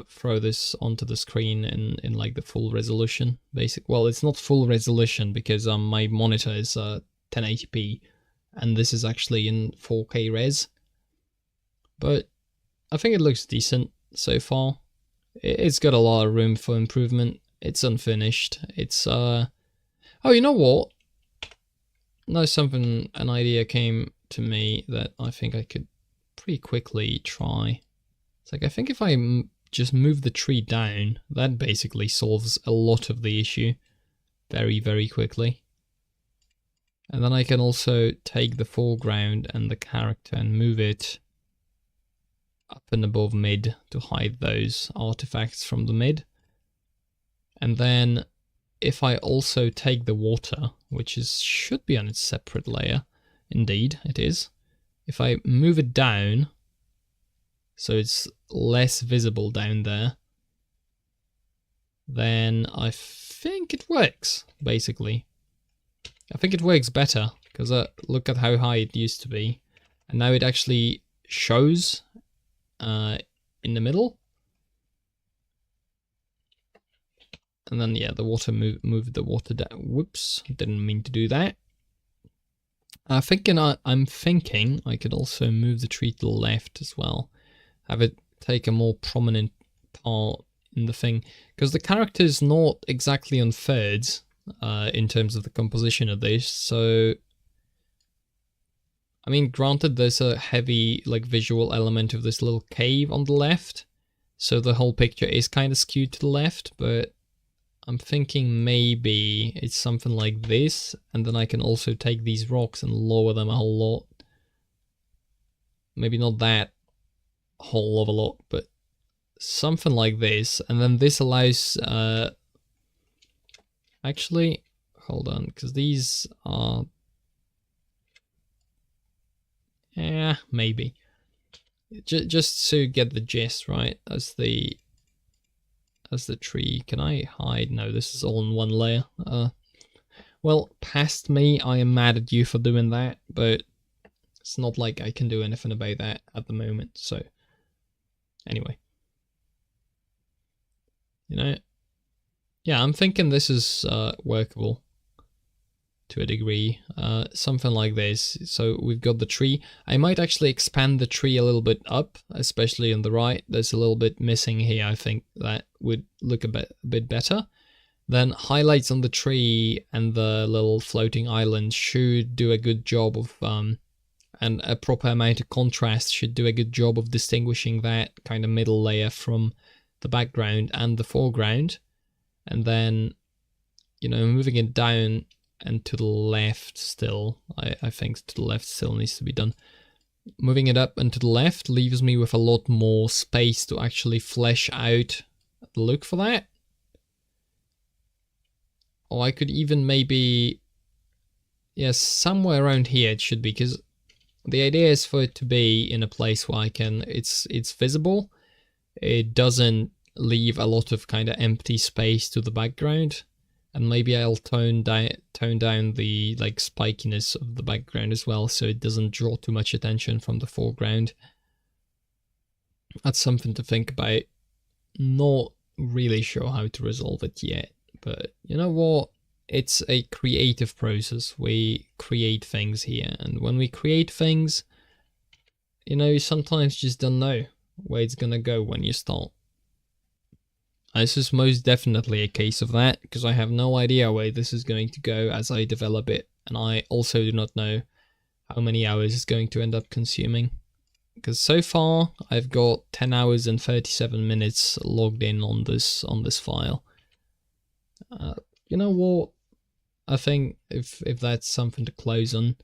throw this onto the screen in like the full resolution. Well, it's not full resolution because my monitor is 1080p, and this is actually in 4K res. But I think it looks decent so far. It's got a lot of room for improvement. It's unfinished. It's oh, you know what? No, an idea came to me that I think I could pretty quickly try. It's like, I think if I just move the tree down, that basically solves a lot of the issue very, very quickly. And then I can also take the foreground and the character and move it up and above mid to hide those artifacts from the mid. And then if I also take the water, which should be on its separate layer, indeed it is. If I move it down, so it's less visible down there, then I think it works, basically. I think it works better, because look at how high it used to be. And now it actually shows in the middle. And then, yeah, the water moved the water down. Whoops, didn't mean to do that. I'm thinking I could also move the tree to the left as well. Have it take a more prominent part in the thing. Because the character is not exactly on thirds in terms of the composition of this. So, I mean, granted, there's a heavy like visual element of this little cave on the left. So the whole picture is kind of skewed to the left, but I'm thinking maybe it's something like this, and then I can also take these rocks and lower them a whole lot. Maybe not that whole of a lot, but something like this. And then this allows... actually, hold on, because these are... yeah, maybe. Just to get the gist, right? As the tree. Can I hide? No, this is all in one layer. Well, past me, I am mad at you for doing that, but it's not like I can do anything about that at the moment, so anyway. You know, yeah, I'm thinking this is workable to a degree. Something like this. So we've got the tree. I might actually expand the tree a little bit up, especially on the right. There's a little bit missing here. I think that would look a bit better. Then highlights on the tree and the little floating island should do a good job of, and a proper amount of contrast should do a good job of distinguishing that kind of middle layer from the background and the foreground. And then, you know, moving it down and to the left still, I think to the left still needs to be done. Moving it up and to the left leaves me with a lot more space to actually flesh out the look for that. Or I could even maybe, yeah, somewhere around here it should be, because the idea is for it to be in a place where I can, it's visible. It doesn't leave a lot of kind of empty space to the background. And maybe I'll tone down the like spikiness of the background as well, so it doesn't draw too much attention from the foreground. That's something to think about. Not really sure how to resolve it yet, but you know what? It's a creative process. We create things here, and when we create things, you know, you sometimes just don't know where it's gonna go when you start. This is most definitely a case of that, because I have no idea where this is going to go as I develop it, and I also do not know how many hours it's going to end up consuming. Because so far, I've got 10 hours and 37 minutes logged in on this file. You know what? I think if that's something to close on,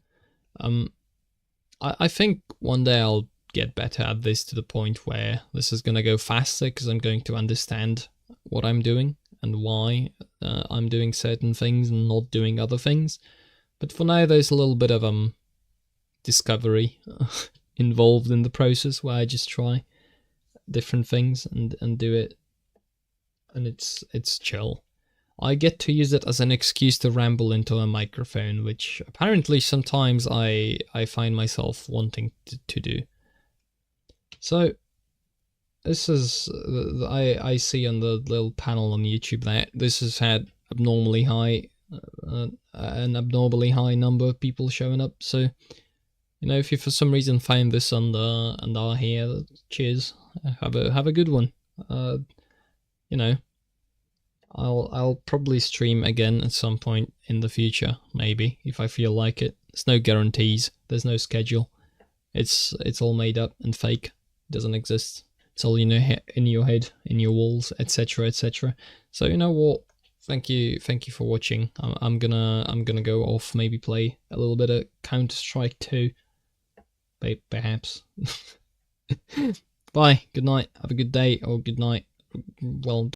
I think one day I'll get better at this to the point where this is going to go faster, because I'm going to understand what I'm doing and why I'm doing certain things and not doing other things. But for now, there's a little bit of discovery involved in the process, where I just try different things and do it, and it's chill. I get to use it as an excuse to ramble into a microphone, which apparently sometimes I find myself wanting to do. So this is, I see on the little panel on YouTube that this has had abnormally high, an abnormally high number of people showing up. So, you know, if you for some reason find this and are here, cheers, have a good one. you know, I'll probably stream again at some point in the future, maybe, if I feel like it. There's no guarantees. There's no schedule. It's all made up and fake. It doesn't exist. It's all in your head, in your walls, etc., etc. So you know what? Thank you for watching. I'm gonna go off, maybe play a little bit of Counter-Strike 2, perhaps. Bye. Good night. Have a good day or good night. Well.